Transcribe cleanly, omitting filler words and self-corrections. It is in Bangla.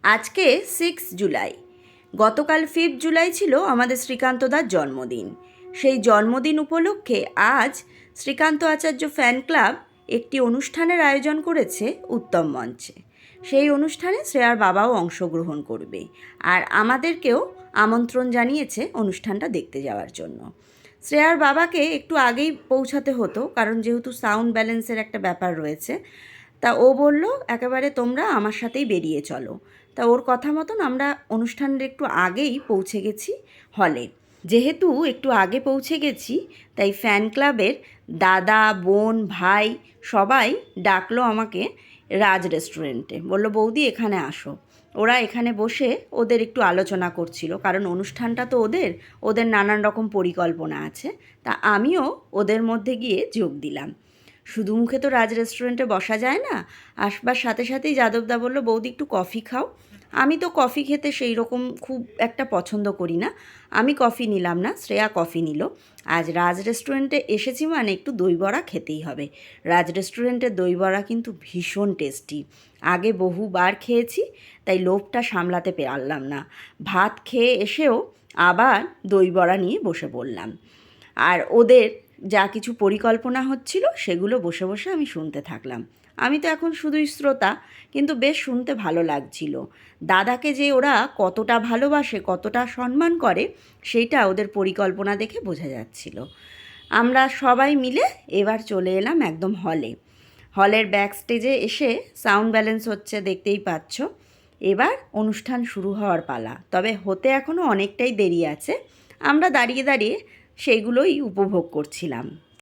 আজকে 6 জুলাই। গতকাল 5 জুলাই ছিল আমাদের শ্রীকান্তদার জন্মদিন। সেই জন্মদিন উপলক্ষে আজ শ্রীকান্ত আচার্য ফ্যান ক্লাব একটি অনুষ্ঠানের আয়োজন করেছে উত্তম মঞ্চে। সেই অনুষ্ঠানে শ্রেয়ার বাবাও অংশগ্রহণ করবে, আর আমাদেরকেও আমন্ত্রণ জানিয়েছে অনুষ্ঠানটা দেখতে যাওয়ার জন্য। শ্রেয়ার বাবাকে একটু আগেই পৌঁছাতে হতো, কারণ যেহেতু সাউন্ড ব্যালেন্সের একটা ব্যাপার রয়েছে। তা ও বলল একেবারে তোমরা আমার সাথেই বেরিয়ে চলো। তা ওর কথা মতন আমরা অনুষ্ঠানের একটু আগেই পৌঁছে গেছি হলে। যেহেতু একটু আগে পৌঁছে গেছি, তাই ফ্যান ক্লাবের দাদা, বোন, ভাই সবাই ডাকলো আমাকে রাজ রেস্টুরেন্টে। বলল বৌদি এখানে আসো। ওরা এখানে বসে ওদের একটু আলোচনা করছিল, কারণ অনুষ্ঠানটা তো ওদের নানান রকম পরিকল্পনা আছে। তা আমিও ওদের মধ্যে গিয়ে যোগ দিলাম। শুধু মুখে তো রাজ রেস্টুরেন্টে বসা যায় না। আসবার সাথে সাথেই যাদবদা বলল বৌদি একটু কফি খাও। আমি তো কফি খেতে সেই রকম খুব একটা পছন্দ করি না। আমি কফি নিলাম না, শ্রেয়া কফি নিল। আজ রাজ রেস্টুরেন্টে এসেছি মানে একটু দই বড়া খেতেই হবে। রাজ রেস্টুরেন্টের দই বড়া কিন্তু ভীষণ টেস্টি। আগে বহুবার খেয়েছি, তাই লোভটা সামলাতে পারলাম না। ভাত খেয়ে এসেও আবার দই বড়া নিয়ে বসে পড়লাম। আর ওদের যা কিছু পরিকল্পনা হচ্ছিল সেগুলো বসে বসে আমি শুনতে থাকলাম। আমি তো এখন শুধুই শ্রোতা, কিন্তু বেশ শুনতে ভালো লাগছিল। দাদাকে যে ওরা কতটা ভালোবাসে, কতটা সম্মান করে, সেইটা ওদের পরিকল্পনা দেখে বোঝা যাচ্ছিল। আমরা সবাই মিলে এবার চলে এলাম একদম হলে। হলের ব্যাক স্টেজে এসে সাউন্ড ব্যালেন্স হচ্ছে, দেখতেই পাচ্ছ। এবার অনুষ্ঠান শুরু হওয়ার পালা, তবে হতে এখনও অনেকটাই দেরি আছে। আমরা দাঁড়িয়ে দাঁড়িয়ে সেইগুলোই উপভোগ করছিলাম।